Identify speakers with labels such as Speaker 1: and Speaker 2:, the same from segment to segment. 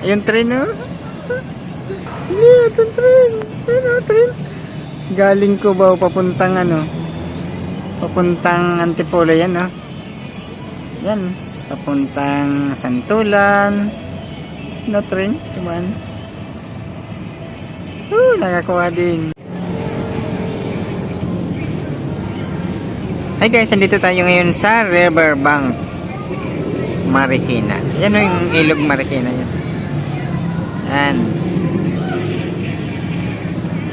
Speaker 1: Ayun, train, oh. Yeah, itong train. Ayun, oh, train. Galing Cubao, papuntang ano. Papuntang Antipolo, yan, oh. Yan. Papuntang Santulan. No, train. Come on. Nakakuha din. Hi guys, andito tayo ngayon sa Riverbank Marikina. Yan o yung ilog Marikina yan. Yan.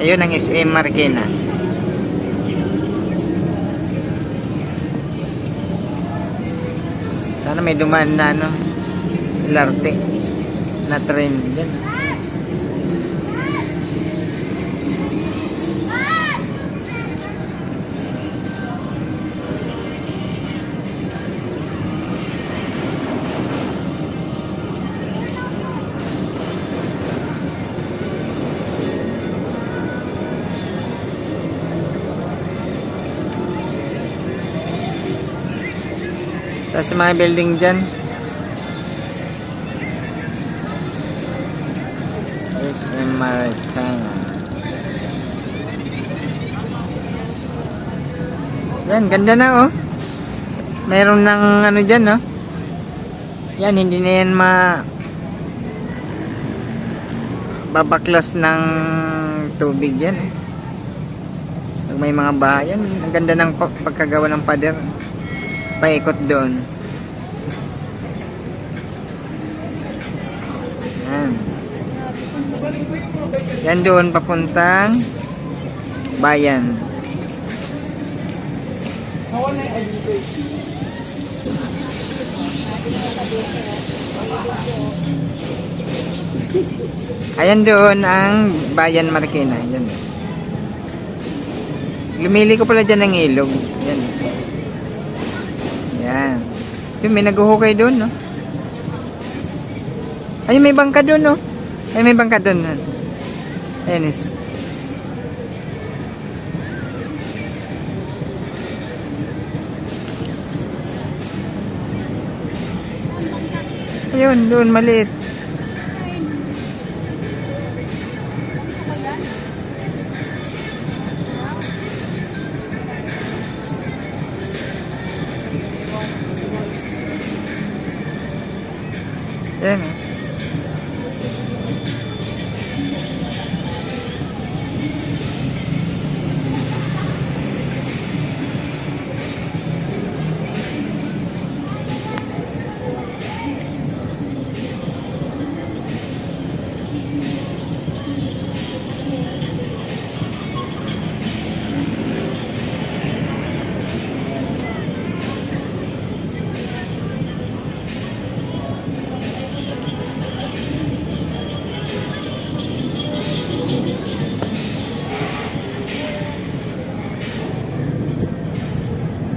Speaker 1: Ayun ang SM Marikina. Sana may dumaan na ano, LRT na train dyan. Tapos mga building dyan. SM Marikina. Yan, ganda na oh. Mayroon ng ano dyan oh. Yan, hindi na yan babaklas ng tubig yan eh. Pag may mga bahayan, ang ganda ng pagkagawa ng pader. Paikot doon. Yan. Yan doon papuntang bayan. Ayan doon ang bayan Marikina. Yan. Lumili ko pala dyan ng ilog. Yan. Yan. Yung may naghuhukay doon, no? Ay, may bangka doon, no? Ay, may bangka doon. Ayan is. Ayun, doon, maliit. Yan eh.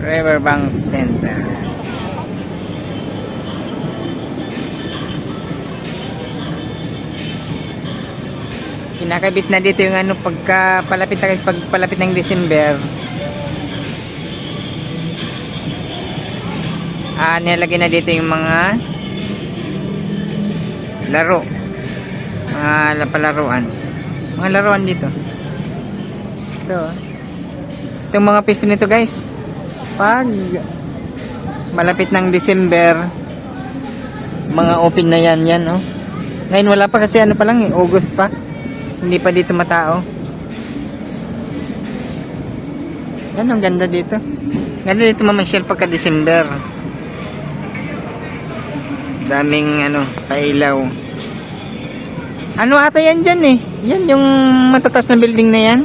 Speaker 1: Riverbank Center. Kinakabit na dito yung ano pagpalapit ng December. Nilagay na dito yung mga laro. Mga palaruan. Mga laruan dito. Ito. Itong mga pisto nito, guys. Pag malapit ng December, mga open na yan oh. Ngayon wala pa kasi ano pa lang eh, August pa. Hindi pa dito matao. Yan, ang ganda dito. Ganda dito mamasyal pagka December. Daming ano, pailaw. Ano ata yan dyan eh? Yan yung matatas na building na yan.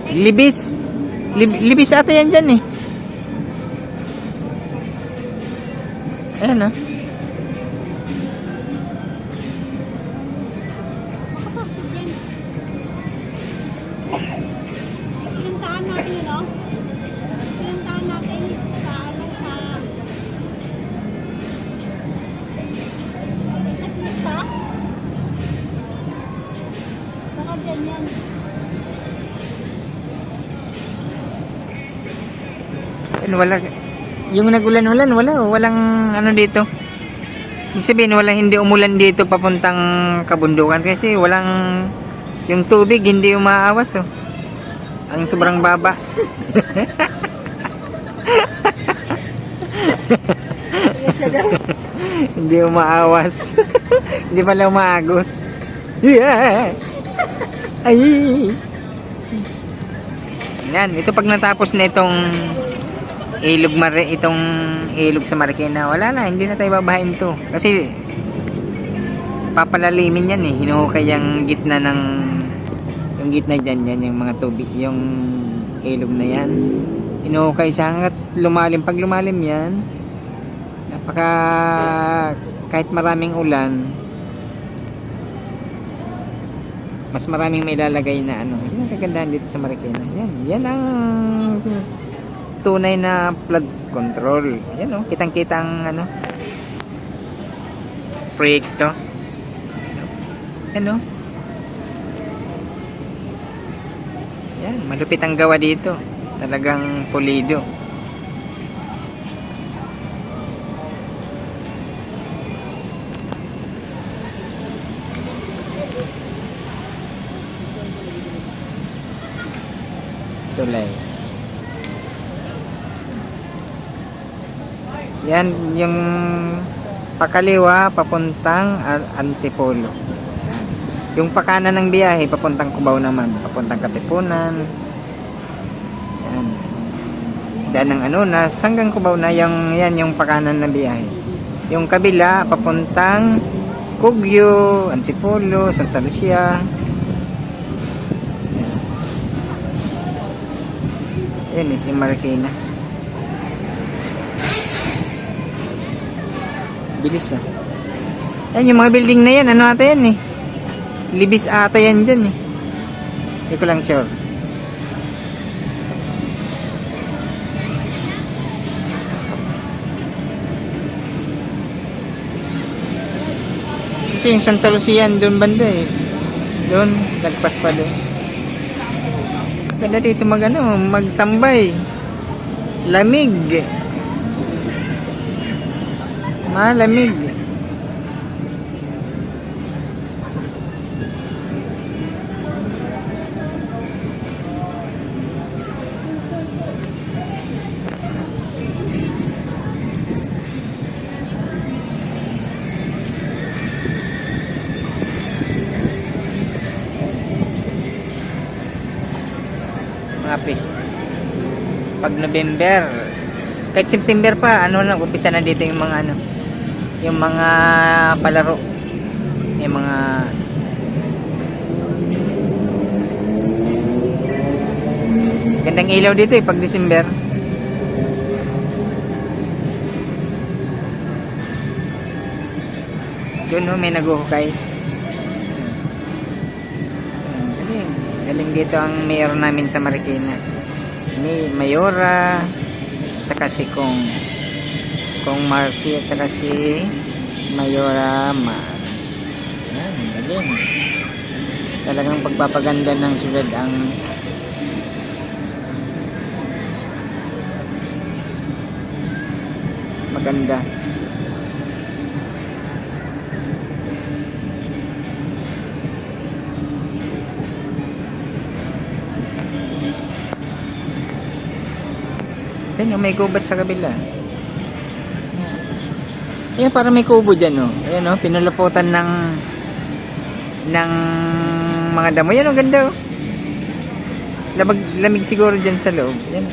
Speaker 1: Libis. Libis ata yan dyan eh. Ayan oh.
Speaker 2: Pinuntahan natin yun oh. Pinuntahan natin sa pista. Baka dyan yan.
Speaker 1: Wala. Yung nagulan-ulan, walang ano dito. Ibig sabihin, hindi umulan dito papuntang kabundukan kasi walang, yung tubig hindi umaawas oh. Ang sobrang baba. Hindi umaawas. Hindi pala umaagos. Yeah. Ay. Yan, ito pag natapos na itong itong ilog sa Marikina, wala na, hindi na tayo babahain to. Kasi papalalimin yan eh. Hinuhukay yung gitna ng yung gitna dyan, yan yung mga tubig, yung ilog na yan. Hinuhukay sa hanggat lumalim. Pag lumalim yan, kahit maraming ulan, mas maraming may lalagay na ano. Yan ang kagandahan dito sa Marikina. Yan ang tunay na flood control. Yan oh, kitang-kita ang ano proyekto. Yan oh. Yan, malupit ang gawa dito. Talagang pulido. Tulay. Yan yung pakaliwa papuntang Antipolo. Yan. Yung pakanan ng biyahe papuntang Cubao naman, papuntang Katipunan. Yan. Daan ng Anonas hanggang Cubao na yan yung pakanan ng biyahe. Yung kabila papuntang Cugyo, Antipolo, Santa Lucia. Yan is yung Marikina. Bilis ah. Yan yung mga building na yan. Ano ata yan eh? Libis ata yan dyan eh. Hindi ko lang sure. Kasi yung Santa Lucia doon banda eh. Doon, lagpas pa doon. Ganda dito magtambay. Lamig. Malamig. Mga pista. Pag November, kahit September pa, umpisa na dito yung mga yung mga palaro, yung mga gandang ilaw dito eh pag December. Doon may naguhukay. Galing dito ang mayor namin sa Marikina, ni Mayora, saka si Kong Marcy at saka si Mayora Mar. Yan, galing. Talagang pagpapaganda ng syudad ang maganda. Ayan, may gubat sa kabila. Ayan, para may kubo dyan, oh. Ayan, oh, pinulaputan ng mga damo. Ayan, oh, ganda, oh. Lamig siguro dyan sa loob. Ayan.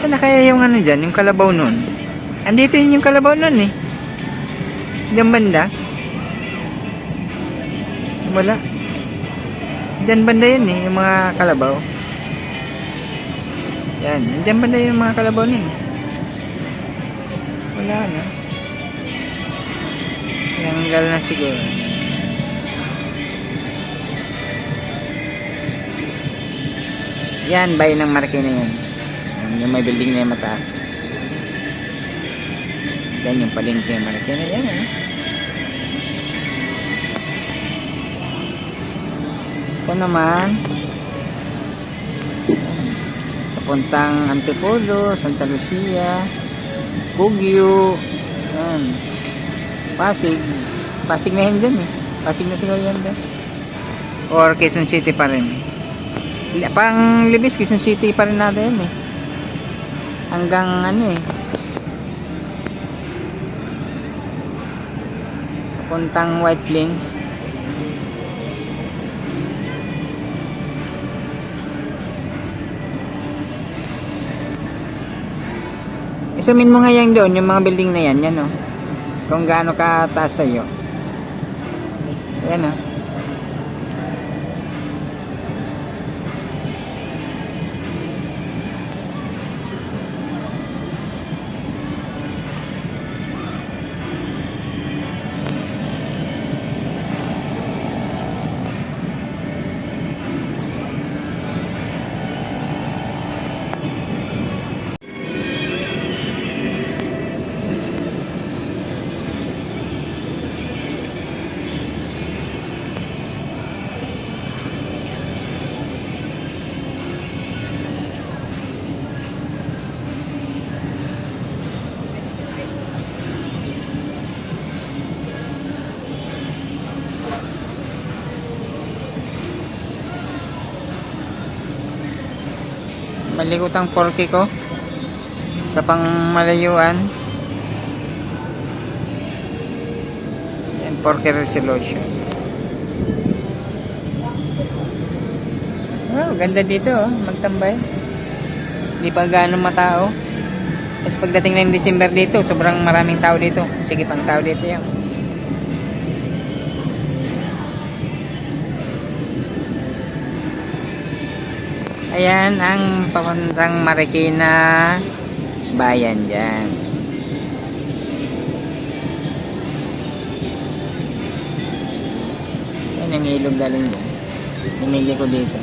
Speaker 1: Saan na kaya yung dyan, yung kalabaw nun? Andito yun yung kalabaw nun, eh. Diyan banda. Wala. Diyan banda yun, eh, yung mga kalabaw. Yan, nandiyan ba na yung mga kalabaw nun? Wala na. Tinanggal na siguro. Yan, bayan ng Marikina yan. Yung may building na yung mataas. Yan yung palengke ng Marikina. Yan, eh. Ito naman. Papuntang Antipolo, Santa Lucia. Kugyo, yan. Pasig. Pasig na yan dyan eh. Pasig na siguro yan dyan. Or Quezon City pa rin. Pang Libis, Quezon City pa rin natin eh. Hanggang ano eh. Papuntang White Plains. Isumin mo nga yan doon, yung mga building na yan, yan o. Kung gaano kataas sa'yo. Ayan o. Malikutang porke ko sa pangmalayuan. Yan, porke resolution. Wow, ganda dito oh, magtambay. Hindi pa gaano matao. Tapos pagdating ng December dito, sobrang maraming tao dito. Sige pang tao dito yan. Ayan ang papuntang Marikina bayan dyan. Ayan yung ilog galing dyan. Pinili ko dito.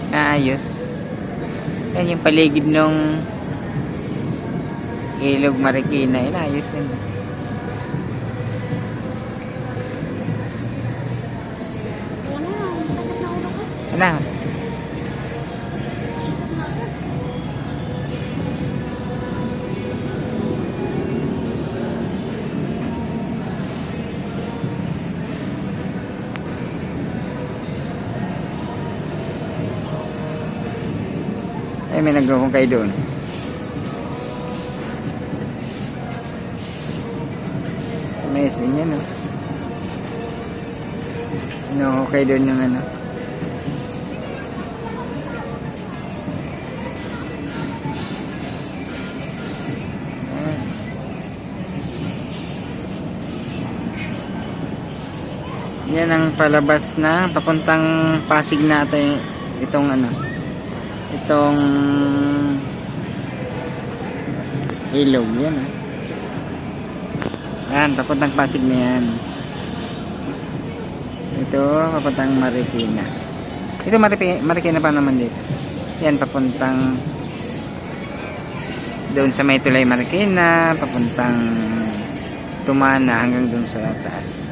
Speaker 1: Naayos. Yan yung paligid nung ilog Marikina. Inayos yun. Ano? Ay, may nagkukungkay doon. Amazing yan, no? Nagkukungkay doon yung ano. Yan ang palabas na papuntang Pasig natin itong ano. Itong ilog yan eh. Yan, papuntang Pasig na yan. Ito, papuntang Marikina. Ito Marikina pa naman dito. Yan, papuntang doon sa may tulay Marikina, papuntang tumana hanggang dun sa taas.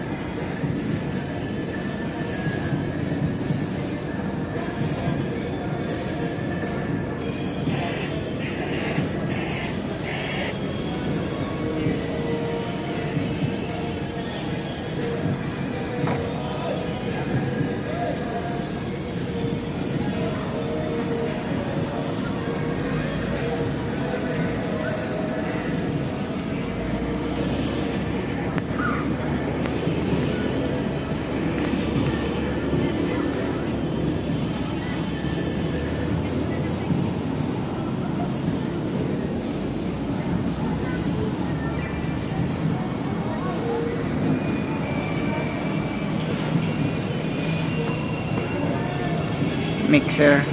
Speaker 1: Mixer.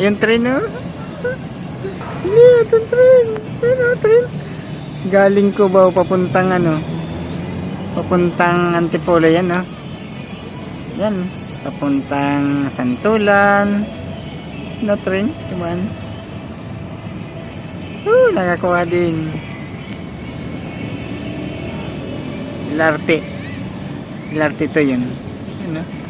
Speaker 1: Ayun, train, no? Hindi, itong train. Ayun, train. Galing Cubao, papuntang ano? Papuntang Antipolo, yan, no? Yan, papuntang Santulan. No, train, kumaan. Nakakuha din. Ilarte. Ilarte to yun. Ano?